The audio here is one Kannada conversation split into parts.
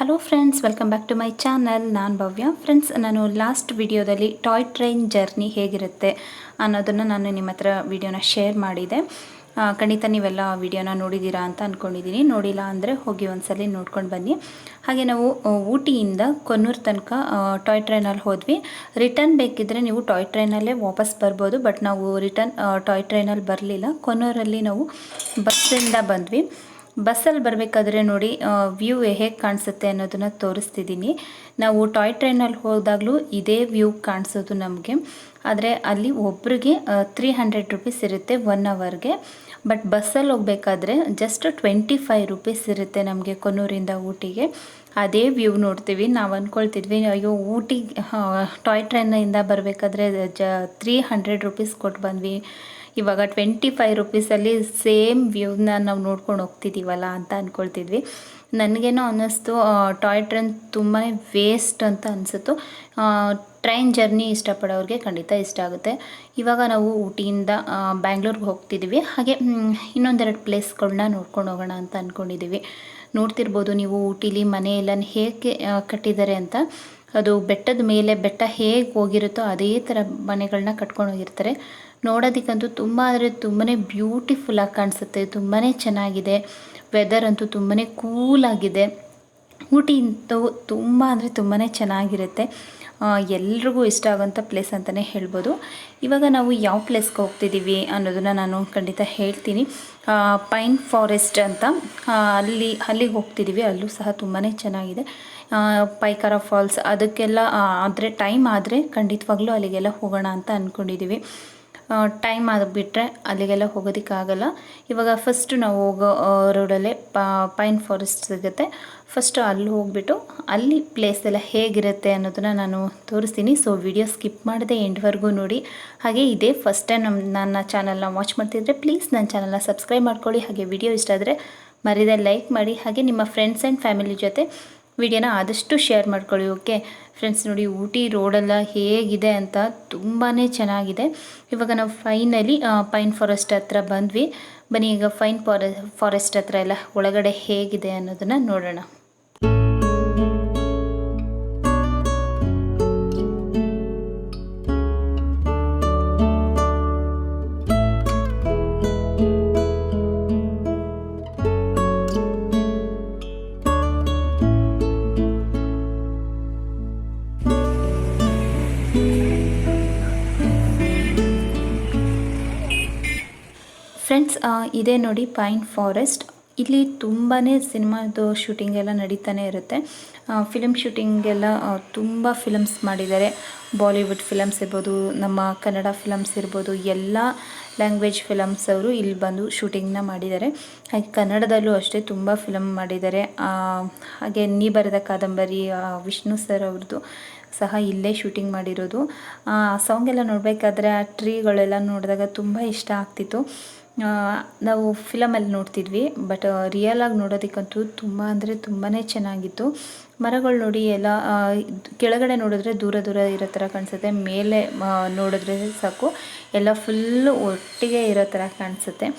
Hello friends, welcome back to my channel. ನಾನು ಭವ್ಯ. ಫ್ರೆಂಡ್ಸ್, ನಾನು ಲಾಸ್ಟ್ ವಿಡಿಯೋದಲ್ಲಿ ಟಾಯ್ ಟ್ರೈನ್ ಜರ್ನಿ ಹೇಗಿರುತ್ತೆ ಅನ್ನೋದನ್ನು ನಾನು ನಿಮ್ಮ ಹತ್ರ ವಿಡಿಯೋನ ಶೇರ್ ಮಾಡಿದೆ. ಖಂಡಿತ ನೀವೆಲ್ಲ ವಿಡಿಯೋನ ನೋಡಿದ್ದೀರಾ ಅಂತ ಅಂದ್ಕೊಂಡಿದ್ದೀನಿ. ನೋಡಿಲ್ಲ ಅಂದರೆ ಹೋಗಿ ಒಂದ್ಸಲಿ ನೋಡ್ಕೊಂಡು ಬನ್ನಿ. ಹಾಗೆ ನಾವು ಊಟಿಯಿಂದ ಕೊನ್ನೂರು ತನಕ ಟಾಯ್ ಟ್ರೈನಲ್ಲಿ ಹೋದ್ವಿ. ರಿಟರ್ನ್ ಬೇಕಿದ್ದರೆ ನೀವು ಟಾಯ್ ಟ್ರೈನಲ್ಲೇ ವಾಪಸ್ ಬರ್ಬೋದು. ಬಟ್ ನಾವು ರಿಟರ್ನ್ ಟಾಯ್ ಟ್ರೈನಲ್ಲಿ ಬರಲಿಲ್ಲ. ಕೊನ್ನೂರಲ್ಲಿ ನಾವು ಬಸ್ಸಿಂದ ಬಂದ್ವಿ. ಬಸ್ಸಲ್ಲಿ ಬರಬೇಕಾದ್ರೆ ನೋಡಿ ವ್ಯೂ ಹೇಗೆ ಕಾಣಿಸುತ್ತೆ ಅನ್ನೋದನ್ನು ತೋರಿಸ್ತಿದ್ದೀನಿ. ನಾವು ಟಾಯ್ ಟ್ರೈನಲ್ಲಿ ಹೋದಾಗಲೂ ಇದೇ ವ್ಯೂ ಕಾಣಿಸೋದು ನಮಗೆ. ಆದರೆ ಅಲ್ಲಿ ಒಬ್ರಿಗೆ 300 ರೂಪೀಸ್ ಇರುತ್ತೆ 1 ಅವರ್ಗೆ. ಬಟ್ ಬಸ್ಸಲ್ಲಿ ಹೋಗಬೇಕಾದ್ರೆ ಜಸ್ಟ್ 25 ರೂಪೀಸ್ ಇರುತ್ತೆ ನಮಗೆ ಕೊನ್ನೂರಿಂದ ಊಟಿಗೆ. ಅದೇ ವ್ಯೂ ನೋಡ್ತೀವಿ. ನಾವು ಅಂದ್ಕೊಳ್ತಿದ್ವಿ ಅಯ್ಯೋ ಊಟಿ ಟಾಯ್ ಟ್ರೈನಿಂದ ಬರಬೇಕಾದ್ರೆ 300 ರೂಪೀಸ್ ಕೊಟ್ಟು ಬಂದ್ವಿ, ಇವಾಗ 25 ರೂಪೀಸಲ್ಲಿ ಸೇಮ್ ವ್ಯೂನ ನಾವು ನೋಡ್ಕೊಂಡು ಹೋಗ್ತಿದ್ದೀವಲ್ಲ ಅಂತ ಅಂದ್ಕೊಳ್ತಿದ್ವಿ. ನನಗೇನೋ ಅನ್ನಿಸ್ತು ಟಾಯ್ ಟ್ರೈನ್ ತುಂಬಾ ವೇಸ್ಟ್ ಅಂತ ಅನಿಸಿತು. ಟ್ರೈನ್ ಜರ್ನಿ ಇಷ್ಟಪಡೋರಿಗೆ ಖಂಡಿತ ಇಷ್ಟ ಆಗುತ್ತೆ. ಇವಾಗ ನಾವು ಊಟಿಯಿಂದ ಬ್ಯಾಂಗ್ಳೂರ್ಗೆ ಹೋಗ್ತಿದ್ದೀವಿ. ಹಾಗೆ ಇನ್ನೊಂದೆರಡು ಪ್ಲೇಸ್ಗಳನ್ನ ನೋಡ್ಕೊಂಡು ಹೋಗೋಣ ಅಂತ ಅಂದ್ಕೊಂಡಿದ್ದೀವಿ. ನೋಡ್ತಿರ್ಬೋದು ನೀವು ಊಟಿಲಿ ಮನೆ ಎಲ್ಲ ಹೇಗೆ ಕಟ್ಟಿದ್ದಾರೆ ಅಂತ. ಅದು ಬೆಟ್ಟದ ಮೇಲೆ ಬೆಟ್ಟ ಹೇಗೆ ಹೋಗಿರುತ್ತೋ ಅದೇ ಥರ ಮನೆಗಳನ್ನ ಕಟ್ಕೊಂಡು ಹೋಗಿರ್ತಾರೆ. ನೋಡೋದಕ್ಕಂತೂ ತುಂಬ ಅಂದರೆ ತುಂಬಾ ಬ್ಯೂಟಿಫುಲ್ಲಾಗಿ ಕಾಣಿಸುತ್ತೆ. ತುಂಬಾ ಚೆನ್ನಾಗಿದೆ. ವೆದರ್ ಅಂತೂ ತುಂಬಾ ಕೂಲಾಗಿದೆ. ಊಟಿ ಅಂತೂ ತುಂಬ ಅಂದರೆ ತುಂಬಾ ಚೆನ್ನಾಗಿರುತ್ತೆ. ಎಲ್ರಿಗೂ ಇಷ್ಟ ಆಗೋಂಥ ಪ್ಲೇಸ್ ಅಂತಲೇ ಹೇಳ್ಬೋದು. ಇವಾಗ ನಾವು ಯಾವ ಪ್ಲೇಸ್ಗೆ ಹೋಗ್ತಿದ್ದೀವಿ ಅನ್ನೋದನ್ನು ನಾನು ಖಂಡಿತ ಹೇಳ್ತೀನಿ. ಪೈನ್ ಫಾರೆಸ್ಟ್ ಅಂತ ಅಲ್ಲಿಗೆ ಹೋಗ್ತಿದ್ದೀವಿ. ಅಲ್ಲೂ ಸಹ ತುಂಬಾ ಚೆನ್ನಾಗಿದೆ. ಪೈಕಾರ ಫಾಲ್ಸ್ ಅದಕ್ಕೆಲ್ಲ ಆದರೆ ಟೈಮ್ ಆದರೆ ಖಂಡಿತವಾಗ್ಲೂ ಅಲ್ಲಿಗೆಲ್ಲ ಹೋಗೋಣ ಅಂತ ಅಂದ್ಕೊಂಡಿದ್ದೀವಿ. ಟೈಮ್ ಆಗಿಬಿಟ್ರೆ ಅಲ್ಲಿಗೆಲ್ಲ ಹೋಗೋದಕ್ಕಾಗಲ್ಲ. ಇವಾಗ ಫಸ್ಟು ನಾವು ಹೋಗೋ ರೋಡಲ್ಲೇ ಪೈನ್ ಫಾರೆಸ್ಟ್ ಸಿಗುತ್ತೆ. ಫಸ್ಟು ಅಲ್ಲಿ ಹೋಗ್ಬಿಟ್ಟು ಅಲ್ಲಿ ಪ್ಲೇಸ್ ಎಲ್ಲ ಹೇಗಿರುತ್ತೆ ಅನ್ನೋದನ್ನು ನಾನು ತೋರಿಸ್ತೀನಿ. ಸೊ ವಿಡಿಯೋ ಸ್ಕಿಪ್ ಮಾಡದೆ ಎಂಡ್ವರೆಗೂ ನೋಡಿ. ಹಾಗೆ ಇದೇ ಫಸ್ಟ್ ಟೈಮ್ ನನ್ನ ಚಾನಲ್ನ ವಾಚ್ ಮಾಡ್ತಿದ್ರೆ ಪ್ಲೀಸ್ ನನ್ನ ಚಾನಲ್ನ ಸಬ್ಸ್ಕ್ರೈಬ್ ಮಾಡ್ಕೊಳ್ಳಿ. ಹಾಗೆ ವಿಡಿಯೋ ಇಷ್ಟ ಆದರೆ ಮರೀದೆ ಲೈಕ್ ಮಾಡಿ. ಹಾಗೆ ನಿಮ್ಮ ಫ್ರೆಂಡ್ಸ್ ಆ್ಯಂಡ್ ಫ್ಯಾಮಿಲಿ ಜೊತೆ ವಿಡಿಯೋನ ಆದಷ್ಟು ಶೇರ್ ಮಾಡ್ಕೊಳ್ಳಿ. ಓಕೆ ಫ್ರೆಂಡ್ಸ್, ನೋಡಿ ಊಟಿ ರೋಡೆಲ್ಲ ಹೇಗಿದೆ ಅಂತ ತುಂಬಾ ಚೆನ್ನಾಗಿದೆ. ಇವಾಗ ನಾವು ಫೈನಲಿ ಪೈನ್ ಫಾರೆಸ್ಟ್ ಹತ್ರ ಬಂದ್ವಿ. ಬನ್ನಿ ಈಗ ಫಾರೆಸ್ಟ್ ಹತ್ರ ಎಲ್ಲ ಒಳಗಡೆ ಹೇಗಿದೆ ಅನ್ನೋದನ್ನು ನೋಡೋಣ. ಫ್ರೆಂಡ್ಸ್, ಇದೇ ನೋಡಿ ಪೈನ್ ಫಾರೆಸ್ಟ್. ಇಲ್ಲಿ ತುಂಬಾ ಸಿನಿಮಾದು ಶೂಟಿಂಗ್ ಎಲ್ಲ ನಡೀತಾನೆ ಇರುತ್ತೆ. ಫಿಲಮ್ ಶೂಟಿಂಗೆಲ್ಲ ತುಂಬ ಫಿಲಮ್ಸ್ ಮಾಡಿದ್ದಾರೆ. ಬಾಲಿವುಡ್ ಫಿಲಮ್ಸ್ ಇರ್ಬೋದು, ನಮ್ಮ ಕನ್ನಡ ಫಿಲಮ್ಸ್ ಇರ್ಬೋದು, ಎಲ್ಲ ಲ್ಯಾಂಗ್ವೇಜ್ ಫಿಲಮ್ಸ್ ಅವರು ಇಲ್ಲಿ ಬಂದು ಶೂಟಿಂಗ್ನ ಮಾಡಿದ್ದಾರೆ. ಹಾಗೆ ಕನ್ನಡದಲ್ಲೂ ಅಷ್ಟೇ ತುಂಬ ಫಿಲಮ್ ಮಾಡಿದ್ದಾರೆ. ಹಾಗೆ ನೀ ಬರೆದ ಕಾದಂಬರಿ ವಿಷ್ಣು ಸರ್ ಅವ್ರದ್ದು ಸಹ ಇಲ್ಲೇ ಶೂಟಿಂಗ್ ಮಾಡಿರೋದು. ಆ ಸಾಂಗ್ ಎಲ್ಲ ನೋಡಬೇಕಾದ್ರೆ ಆ ಟ್ರೀಗಳೆಲ್ಲ ನೋಡಿದಾಗ ತುಂಬ ಇಷ್ಟ ಆಗ್ತಿತ್ತು. ನಾವು ಫಿಲಮಲ್ಲಿ ನೋಡ್ತಿದ್ವಿ, ಬಟ್ ರಿಯಲಾಗಿ ನೋಡೋದಕ್ಕಂತೂ ತುಂಬ ಅಂದರೆ ತುಂಬಾ ಚೆನ್ನಾಗಿತ್ತು. ಮರಗಳು ನೋಡಿ ಎಲ್ಲ ಕೆಳಗಡೆ ನೋಡಿದ್ರೆ ದೂರ ದೂರ ಇರೋ ಥರ ಕಾಣಿಸುತ್ತೆ. ಮೇಲೆ ನೋಡಿದ್ರೆ ಸಾಕು ಎಲ್ಲ ಫುಲ್ಲು ಒಟ್ಟಿಗೆ ಇರೋ ಥರ ಕಾಣಿಸುತ್ತೆ.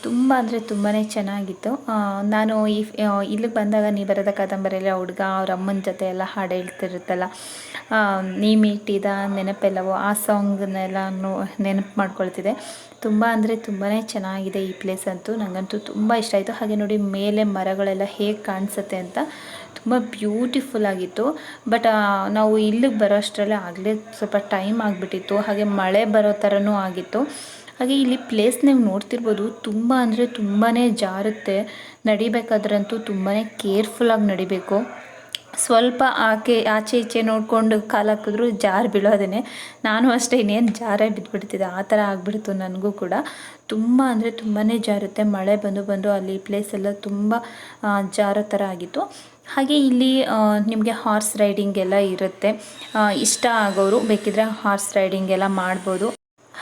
ತುಂಬ ಅಂದರೆ ತುಂಬಾ ಚೆನ್ನಾಗಿತ್ತು. ನಾನು ಇಲ್ಲಿಗೆ ಬಂದಾಗ ನೀ ಬರೆದ ಕಾದಂಬರಿಯಲ್ಲಿ ಹುಡುಗ ಅವ್ರ ಅಮ್ಮನ ಜೊತೆ ಎಲ್ಲ ಹಾಡು ಹೇಳ್ತಿರುತ್ತಲ್ಲ, ನೀ ಮೀಟಿದ ನೆನಪೆಲ್ಲವೋ, ಆ ಸಾಂಗ್ನೆಲ್ಲ ನೆನಪು ಮಾಡ್ಕೊಳ್ತಿದೆ. ತುಂಬ ಅಂದರೆ ತುಂಬಾ ಚೆನ್ನಾಗಿದೆ ಈ ಪ್ಲೇಸ್ ಅಂತೂ. ನನಗಂತೂ ತುಂಬ ಇಷ್ಟ ಆಯಿತು. ಹಾಗೆ ನೋಡಿ ಮೇಲೆ ಮರಗಳೆಲ್ಲ ಹೇಗೆ ಕಾಣಿಸುತ್ತೆ ಅಂತ ತುಂಬ ಬ್ಯೂಟಿಫುಲ್ ಆಗಿತ್ತು. ಬಟ್ ನಾವು ಇಲ್ಲಿಗೆ ಬರೋ ಅಷ್ಟರಲ್ಲೇ ಆಗಲೇ ಸ್ವಲ್ಪ ಟೈಮ್ ಆಗಿಬಿಟ್ಟಿತ್ತು. ಹಾಗೆ ಮಳೆ ಬರೋ ಥರನೂ ಆಗಿತ್ತು. ಹಾಗೆ ಇಲ್ಲಿ ಪ್ಲೇಸ್ ನೀವು ನೋಡ್ತಿರ್ಬೋದು, ತುಂಬ ಅಂದರೆ ತುಂಬಾ ಜಾರುತ್ತೆ. ನಡಿಬೇಕಾದ್ರಂತೂ ತುಂಬಾ ಕೇರ್ಫುಲ್ಲಾಗಿ ನಡಿಬೇಕು. ಸ್ವಲ್ಪ ಆಚೆ ಈಚೆ ನೋಡಿಕೊಂಡು ಕಾಲು ಹಾಕಿದ್ರು ಜಾರು ಬೀಳೋದೇ. ನಾನು ಅಷ್ಟೇ ಇನ್ನೇನು ಜಾರೇ ಬಿದ್ದುಬಿಡ್ತಿದ್ದೆ, ಆ ಥರ ಆಗಿಬಿಡ್ತು ನನಗೂ ಕೂಡ. ತುಂಬ ಅಂದರೆ ತುಂಬಾ ಜಾರುತ್ತೆ. ಮಳೆ ಬಂದು ಅಲ್ಲಿ ಪ್ಲೇಸ್ ಎಲ್ಲ ತುಂಬ ಜಾರೋ ಥರ ಆಗಿತ್ತು. ಹಾಗೆ ಇಲ್ಲಿ ನಿಮಗೆ ಹಾರ್ಸ್ ರೈಡಿಂಗ್ ಎಲ್ಲ ಇರುತ್ತೆ. ಇಷ್ಟ ಆಗೋರು ಬೇಕಿದ್ರೆ ಹಾರ್ಸ್ ರೈಡಿಂಗ್ ಎಲ್ಲ ಮಾಡ್ಬೋದು.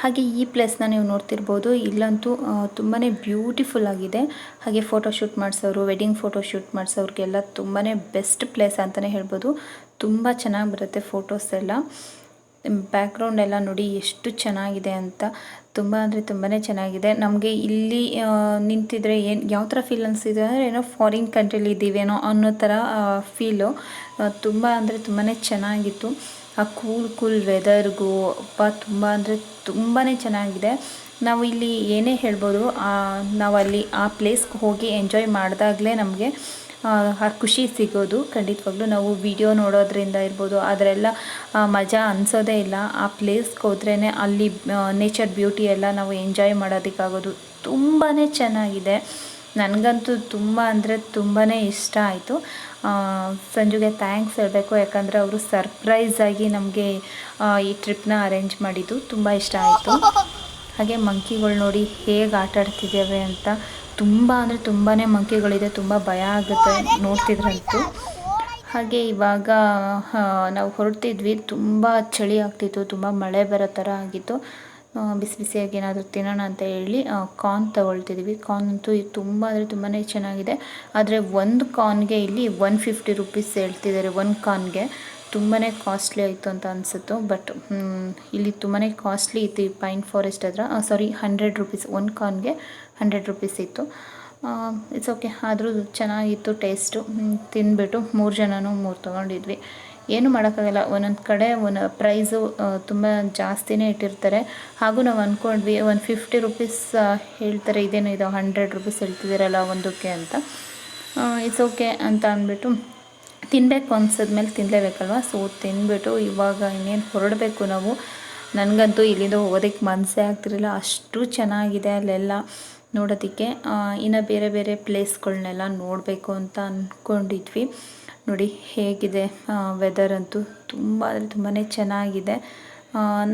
ಹಾಗೆ ಈ ಪ್ಲೇಸ್ನ ನೀವು ನೋಡ್ತಿರ್ಬೋದು. ಇಲ್ಲಂತೂ ತುಂಬಾ ಬ್ಯೂಟಿಫುಲ್ ಆಗಿದೆ. ಹಾಗೆ ಫೋಟೋಶೂಟ್ ಮಾಡಿಸೋರು, ವೆಡ್ಡಿಂಗ್ ಫೋಟೋಶೂಟ್ ಮಾಡಿಸೋರಿಗೆಲ್ಲ ತುಂಬಾ ಬೆಸ್ಟ್ ಪ್ಲೇಸ್ ಅಂತಲೇ ಹೇಳ್ಬೋದು. ತುಂಬ ಚೆನ್ನಾಗಿ ಬರುತ್ತೆ ಫೋಟೋಸ್ ಎಲ್ಲ. ಬ್ಯಾಕ್ಗ್ರೌಂಡ್ ಎಲ್ಲ ನೋಡಿ ಎಷ್ಟು ಚೆನ್ನಾಗಿದೆ ಅಂತ. ತುಂಬ ಅಂದರೆ ತುಂಬಾ ಚೆನ್ನಾಗಿದೆ. ನಮಗೆ ಇಲ್ಲಿ ನಿಂತಿದ್ರೆ ಏನು ಯಾವ ಥರ ಫೀಲ್ ಅನಿಸ್ತಿದೆ ಅಂದರೆ ಏನೋ ಫಾರಿನ್ ಕಂಟ್ರಿಲಿ ಇದ್ದೀವೇನೋ ಅನ್ನೋ ಥರ ಫೀಲು. ತುಂಬ ಅಂದರೆ ತುಂಬಾ ಚೆನ್ನಾಗಿತ್ತು. ಆ ಕೂಲ್ ವೆದರ್ಗೂ ತುಂಬ ಅಂದರೆ ತುಂಬಾ ಚೆನ್ನಾಗಿದೆ. ನಾವು ಇಲ್ಲಿ ಏನೇ ಹೇಳ್ಬೋದು, ನಾವು ಅಲ್ಲಿ ಆ ಪ್ಲೇಸ್ಗೆ ಹೋಗಿ ಎಂಜಾಯ್ ಮಾಡಿದಾಗಲೇ ನಮಗೆ ಆ ಖುಷಿ ಸಿಗೋದು. ಖಂಡಿತವಾಗ್ಲೂ ನಾವು ವಿಡಿಯೋ ನೋಡೋದ್ರಿಂದ ಇರ್ಬೋದು, ಅದರೆಲ್ಲ ಮಜಾ ಅನಿಸೋದೇ ಇಲ್ಲ. ಆ ಪ್ಲೇಸ್ಗೆ ಹೋದ್ರೇ ಅಲ್ಲಿ ನೇಚರ್ ಬ್ಯೂಟಿ ಎಲ್ಲ ನಾವು ಎಂಜಾಯ್ ಮಾಡೋದಕ್ಕಾಗೋದು. ತುಂಬಾ ಚೆನ್ನಾಗಿದೆ. ನನಗಂತೂ ತುಂಬ ಅಂದರೆ ತುಂಬಾ ಇಷ್ಟ ಆಯಿತು. ಸಂಜುಗೆ ಥ್ಯಾಂಕ್ಸ್ ಹೇಳಬೇಕು, ಯಾಕಂದರೆ ಅವರು ಸರ್ಪ್ರೈಸಾಗಿ ನಮಗೆ ಈ ಟ್ರಿಪ್ನ ಅರೇಂಜ್ ಮಾಡಿದ್ದು. ತುಂಬ ಇಷ್ಟ ಆಯಿತು. ಹಾಗೆ ಮಂಕಿಗಳು ನೋಡಿ ಹೇಗೆ ಆಟ ಆಡ್ತಿದ್ದಾವೆ ಅಂತ. ತುಂಬ ಅಂದರೆ ತುಂಬಾ ಮಂಕಿಗಳಿದೆ. ತುಂಬ ಭಯ ಆಗುತ್ತೆ ನೋಡ್ತಿದ್ರಂತೂ. ಹಾಗೆ ಇವಾಗ ನಾವು ಹೊರಡ್ತಿದ್ವಿ. ತುಂಬ ಚಳಿ ಆಗ್ತಿತ್ತು, ತುಂಬ ಮಳೆ ಬರೋ ಥರ ಆಗಿತ್ತು. ಬಿಸಿ ಬಿಸಿಯಾಗಿ ಏನಾದರೂ ತಿನ್ನೋಣ ಅಂತ ಹೇಳಿ ಕಾರ್ನ್ ತೊಗೊಳ್ತಿದ್ವಿ. ಕಾರ್ನ್ ಅಂತೂ ತುಂಬ ಅಂದರೆ ತುಂಬಾ ಚೆನ್ನಾಗಿದೆ. ಆದರೆ ಒಂದು ಕಾರ್ನ್ಗೆ ಇಲ್ಲಿ 150 ರೂಪೀಸ್ ಹೇಳ್ತಿದ್ದಾರೆ. ಒಂದು ಕಾರ್ನ್ಗೆ ತುಂಬಾ ಕಾಸ್ಟ್ಲಿ ಆಯಿತು ಅಂತ ಅನಿಸುತ್ತು. ಬಟ್ ಇಲ್ಲಿ ತುಂಬಾ ಕಾಸ್ಟ್ಲಿ ಇತ್ತು. ಈ ಪೈನ್ ಫಾರೆಸ್ಟ್ ಹತ್ರ 100 ರೂಪೀಸ್ ಒಂದು ಕಾರ್ನ್ಗೆ 100 ರೂಪೀಸ್ ಇತ್ತು. ಇಟ್ಸ್ ಓಕೆ, ಆದರೂ ಚೆನ್ನಾಗಿತ್ತು ಟೇಸ್ಟು. ತಿಂದ್ಬಿಟ್ಟು 3 ಜನನೂ 3 ತೊಗೊಂಡಿದ್ವಿ. ಏನು ಮಾಡೋಕ್ಕಾಗಲ್ಲ, ಒಂದೊಂದು ಕಡೆ ಪ್ರೈಸು ತುಂಬ ಜಾಸ್ತಿನೇ ಇಟ್ಟಿರ್ತಾರೆ. ಹಾಗೂ ನಾವು ಅಂದ್ಕೊಂಡ್ವಿ 150 ರೂಪೀಸ್ ಹೇಳ್ತಾರೆ, ಇದೇನು ಇದು 100 ರೂಪೀಸ್ ಹೇಳ್ತಿದ್ದೀರಲ್ಲ ಒಂದಕ್ಕೆ ಅಂತ. ಇಟ್ಸ್ ಓಕೆ ಅಂತ ಅಂದ್ಬಿಟ್ಟು ತಿನ್ನಬೇಕು ಅನ್ಸಿದ್ಮೇಲೆ ತಿನ್ನಲೇಬೇಕಲ್ವ. ಸೊ ತಿಂದ್ಬಿಟ್ಟು ಇವಾಗ ಇನ್ನೇನು ಹೊರಡಬೇಕು ನಾವು. ನನಗಂತೂ ಇಲ್ಲಿಂದ ಹೋಗೋದಕ್ಕೆ ಮನಸ್ಸೇ ಆಗ್ತಿರಲಿಲ್ಲ, ಅಷ್ಟು ಚೆನ್ನಾಗಿದೆ ಅಲ್ಲೆಲ್ಲ ನೋಡೋದಕ್ಕೆ. ಇನ್ನು ಬೇರೆ ಬೇರೆ ಪ್ಲೇಸ್ಗಳನ್ನೆಲ್ಲ ನೋಡಬೇಕು ಅಂತ ಅಂದ್ಕೊಂಡಿದ್ವಿ. ನೋಡಿ ಹೇಗಿದೆ ವೆದರ್ ಅಂತೂ ತುಂಬ ಅಂದರೆ ತುಂಬಾ ಚೆನ್ನಾಗಿದೆ.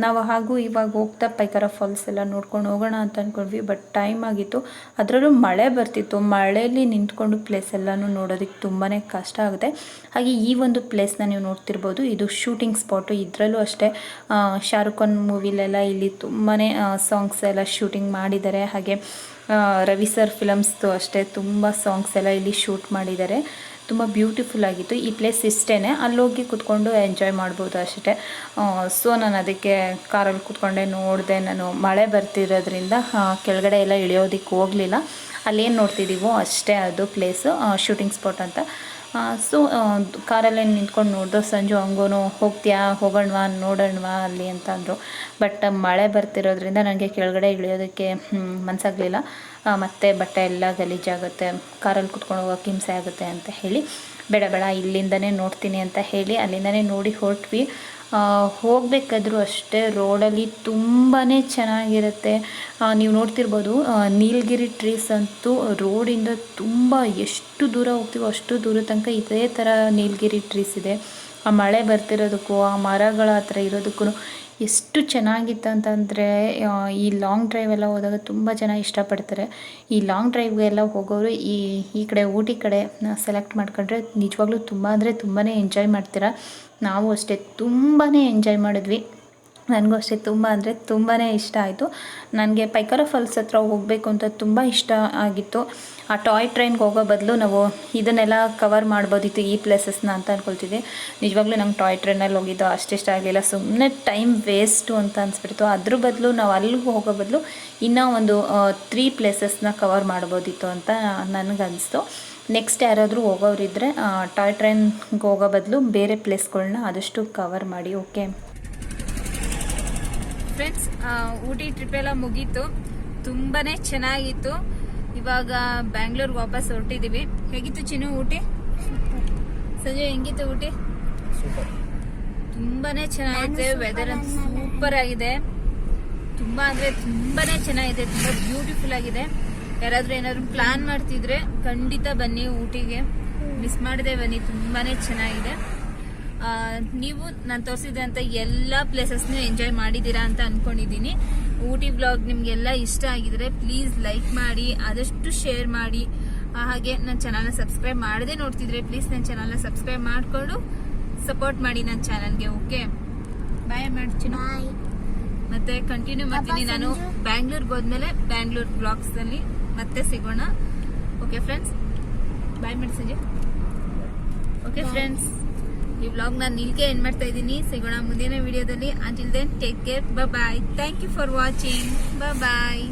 ನಾವು ಹಾಗೂ ಇವಾಗ ಹೋಗ್ತಾ ಪೈಕಾರ ಫಾಲ್ಸ್ ಎಲ್ಲ ನೋಡ್ಕೊಂಡು ಹೋಗೋಣ ಅಂತ ಅಂದ್ಕೊಂಡ್ವಿ. ಬಟ್ ಟೈಮ್ ಆಗಿತ್ತು, ಅದರಲ್ಲೂ ಮಳೆ ಬರ್ತಿತ್ತು. ಮಳೆಯಲ್ಲಿ ನಿಂತ್ಕೊಂಡು ಪ್ಲೇಸ್ ಎಲ್ಲನೂ ನೋಡೋದಕ್ಕೆ ತುಂಬಾ ಕಷ್ಟ ಆಗುತ್ತೆ. ಹಾಗೆ ಈ ಒಂದು ಪ್ಲೇಸ್ನ ನೀವು ನೋಡ್ತಿರ್ಬೋದು, ಇದು ಶೂಟಿಂಗ್ ಸ್ಪಾಟು. ಇದರಲ್ಲೂ ಅಷ್ಟೇ ಶಾರುಖ್ ಖಾನ್ ಮೂವಿಲೆಲ್ಲ ಇಲ್ಲಿ ತುಂಬಾ ಸಾಂಗ್ಸ್ ಎಲ್ಲ ಶೂಟಿಂಗ್ ಮಾಡಿದ್ದಾರೆ. ಹಾಗೆ ರವಿ ಸರ್ ಫಿಲಮ್ಸ್ದು ಅಷ್ಟೇ ತುಂಬ ಸಾಂಗ್ಸ್ ಎಲ್ಲ ಇಲ್ಲಿ ಶೂಟ್ ಮಾಡಿದ್ದಾರೆ. ತುಂಬ ಬ್ಯೂಟಿಫುಲ್ ಆಗಿತ್ತು. ಈ ಪ್ಲೇಸ್ ಇಷ್ಟೇ, ಅಲ್ಲೋಗಿ ಕೂತ್ಕೊಂಡು ಎಂಜಾಯ್ ಮಾಡ್ಬೋದು ಅಷ್ಟೇ. ಸೊ ನಾನು ಅದಕ್ಕೆ ಕಾರಲ್ಲಿ ಕೂತ್ಕೊಂಡೆ ನೋಡಿದೆ. ನಾನು ಮಳೆ ಬರ್ತಿರೋದ್ರಿಂದ ಕೆಳಗಡೆ ಎಲ್ಲ ಇಳಿಯೋದಕ್ಕೆ ಹೋಗಲಿಲ್ಲ. ಅಲ್ಲೇನು ನೋಡ್ತಿದ್ದೀವೋ ಅಷ್ಟೇ ಅದು ಪ್ಲೇಸು ಶೂಟಿಂಗ್ ಸ್ಪಾಟ್ ಅಂತ. ಸೊ ಕಾರಲ್ಲೇ ನಿಂತ್ಕೊಂಡು ನೋಡ್ದು. ಸಂಜು ಹಂಗೂ ಹೋಗ್ತೀಯಾ, ಹೋಗೋಣವಾ, ನೋಡೋಣವಾ ಅಲ್ಲಿ ಅಂತ ಅಂದರು. ಬಟ್ ಮಳೆ ಬರ್ತಿರೋದ್ರಿಂದ ನನಗೆ ಕೆಳಗಡೆ ಇಳಿಯೋದಕ್ಕೆ ಮನಸ್ಸಾಗಲಿಲ್ಲ. ಮತ್ತು ಬಟ್ಟೆ ಎಲ್ಲ ಗಲೀಜಾಗುತ್ತೆ, ಕಾರಲ್ಲಿ ಕುತ್ಕೊಂಡು ಹೋಗೋಕೆ ಹಿಂಸೆ ಆಗುತ್ತೆ ಅಂತ ಹೇಳಿ ಬೇಡ ಇಲ್ಲಿಂದನೇ ನೋಡ್ತೀನಿ ಅಂತ ಹೇಳಿ ಅಲ್ಲಿಂದನೇ ನೋಡಿ ಹೊರಟ್ವಿ. ಹೋಗಬೇಕಾದ್ರೂ ಅಷ್ಟೇ ರೋಡಲ್ಲಿ ತುಂಬಾ ಚೆನ್ನಾಗಿರುತ್ತೆ. ನೀವು ನೋಡ್ತಿರ್ಬೋದು, ನೀಲಗಿರಿ ಟ್ರೀಸ್ ಅಂತೂ ರೋಡಿಂದ ತುಂಬ ಎಷ್ಟು ದೂರ ಹೋಗ್ತೀವೋ ಅಷ್ಟು ದೂರ ತನಕ ಇದೇ ಥರ ನೀಲಗಿರಿ ಟ್ರೀಸ್ ಇದೆ. ಆ ಮಳೆ ಬರ್ತಿರೋದಕ್ಕೂ ಆ ಮರಗಳ ಹತ್ರ ಇರೋದಕ್ಕೂ ಎಷ್ಟು ಚೆನ್ನಾಗಿತ್ತು ಅಂತಂದರೆ, ಈ ಲಾಂಗ್ ಡ್ರೈವ್ ಎಲ್ಲ ಹೋದಾಗ ತುಂಬ ಜನ ಇಷ್ಟಪಡ್ತಾರೆ. ಈ ಲಾಂಗ್ ಡ್ರೈವ್ಗೆಲ್ಲ ಹೋಗೋರು ಈ ಕಡೆ ಊಟಿ ಕಡೆ ಸೆಲೆಕ್ಟ್ ಮಾಡ್ಕೊಂಡ್ರೆ ನಿಜವಾಗ್ಲೂ ತುಂಬ ಅಂದರೆ ತುಂಬಾ ಎಂಜಾಯ್ ಮಾಡ್ತೀರಾ. ನಾವು ಅಷ್ಟೇ ತುಂಬಾ ಎಂಜಾಯ್ ಮಾಡಿದ್ವಿ. ನನಗೂ ಅಷ್ಟೇ ತುಂಬ ಅಂದರೆ ತುಂಬಾ ಇಷ್ಟ ಆಯಿತು. ನನಗೆ ಪೈಕಾರ ಫಾಲ್ಸ್ ಹತ್ರ ಹೋಗಬೇಕು ಅಂತ ತುಂಬ ಇಷ್ಟ ಆಗಿತ್ತು. ಆ ಟಾಯ್ ಟ್ರೈನ್ಗೆ ಹೋಗೋ ಬದಲು ನಾವು ಇದನ್ನೆಲ್ಲ ಕವರ್ ಮಾಡ್ಬೋದಿತ್ತು ಈ ಪ್ಲೇಸಸ್ನ ಅಂತ ಅಂದ್ಕೊಳ್ತಿದ್ದೆ. ನಿಜವಾಗ್ಲೂ ನಂಗೆ ಟಾಯ್ ಟ್ರೈನಲ್ಲಿ ಹೋಗಿದ್ದು ಅಷ್ಟಿಷ್ಟ ಆಗಲಿಲ್ಲ. ಸುಮ್ಮನೆ ಟೈಮ್ ವೇಸ್ಟು ಅಂತ ಅನಿಸ್ಬಿಡ್ತು. ಅದ್ರ ಬದಲು ನಾವು ಅಲ್ಲಿಗೆ ಹೋಗೋ ಬದಲು ಇನ್ನೂ ಒಂದು 3 ಪ್ಲೇಸಸ್ನ ಕವರ್ ಮಾಡ್ಬೋದಿತ್ತು ಅಂತ ನನಗನ್ನಿಸ್ತು. ನೆಕ್ಸ್ಟ್ ಯಾರಾದರೂ ಹೋಗೋರಿದ್ದರೆ ಟಾಯ್ ಟ್ರೈನ್ಗೆ ಹೋಗೋ ಬದಲು ಬೇರೆ ಪ್ಲೇಸ್ಗಳನ್ನ ಆದಷ್ಟು ಕವರ್ ಮಾಡಿ. ಓಕೆ ಫ್ರೆಂಡ್ಸ್, ಊಟಿ ಟ್ರಿಪ್ ಎಲ್ಲ ಮುಗೀತು. ತುಂಬಾ ಚೆನ್ನಾಗಿತ್ತು. ಇವಾಗ ಬ್ಯಾಂಗ್ಳೂರ್ಗೆ ವಾಪಸ್ ಹೊರಟಿದ್ದೀವಿ. ಹೇಗಿತ್ತು ಚಿನ್ನು ಊಟಿ? ಸಂಜೆ ಹೆಂಗಿತ್ತು ಊಟಿ? ತುಂಬಾನೇ ಚೆನ್ನಾಗಿದೆ. ವೆದರ್ ಅಂತ ಸೂಪರ್ ಆಗಿದೆ. ತುಂಬ ಅಂದರೆ ತುಂಬಾ ಚೆನ್ನಾಗಿದೆ. ತುಂಬ ಬ್ಯೂಟಿಫುಲ್ ಆಗಿದೆ. ಯಾರಾದರೂ ಏನಾದರೂ ಪ್ಲಾನ್ ಮಾಡ್ತಿದ್ರೆ ಖಂಡಿತ ಬನ್ನಿ ಊಟಿಗೆ, ಮಿಸ್ ಮಾಡದೆ ಬನ್ನಿ. ತುಂಬಾ ಚೆನ್ನಾಗಿದೆ. ನೀವು ನಾನು ತೋರಿಸಿದಂಥ ಎಲ್ಲ ಪ್ಲೇಸಸ್ನೂ ಎಂಜಾಯ್ ಮಾಡಿದ್ದೀರಾ ಅಂತ ಅಂದ್ಕೊಂಡಿದ್ದೀನಿ. ಊಟಿ ವ್ಲಾಗ್ ನಿಮಗೆಲ್ಲ ಇಷ್ಟ ಆಗಿದ್ರೆ ಪ್ಲೀಸ್ ಲೈಕ್ ಮಾಡಿ, ಆದಷ್ಟು ಶೇರ್ ಮಾಡಿ. ಹಾಗೆ ನನ್ನ ಚಾನಲ್ನ ಸಬ್ಸ್ಕ್ರೈಬ್ ಮಾಡದೆ ನೋಡ್ತಿದ್ರೆ ಪ್ಲೀಸ್ ನನ್ನ ಚಾನಲ್ನ ಸಬ್ಸ್ಕ್ರೈಬ್ ಮಾಡಿಕೊಂಡು ಸಪೋರ್ಟ್ ಮಾಡಿ ನನ್ನ ಚಾನಲ್ಗೆ. ಓಕೆ, ಬಾಯ್ ಮಾಡ್ತೀನಿ. ಮತ್ತೆ ಕಂಟಿನ್ಯೂ ಮಾಡ್ತೀನಿ. ನಾನು ಬ್ಯಾಂಗ್ಳೂರ್ಗೆ ಹೋದ್ಮೇಲೆ ಬ್ಯಾಂಗ್ಳೂರ್ ಬ್ಲಾಗ್ಸ್ನಲ್ಲಿ ಮತ್ತೆ ಸಿಗೋಣ. ಓಕೆ ಫ್ರೆಂಡ್ಸ್, ಬಾಯ್ ಮಾಡಿ ಸಂಜೆ. Okay friends. ಈ ವ್ಲಾಗ್ ನಾನು ಇಲ್ಲಿಗೆ ಎಂಡ್ ಮಾಡ್ತಾ ಇದ್ದೀನಿ. ಸಿಗೋಣ ಮುಂದಿನ ವಿಡಿಯೋದಲ್ಲಿ. Until then take care, bye. Thank you for watching. Bye.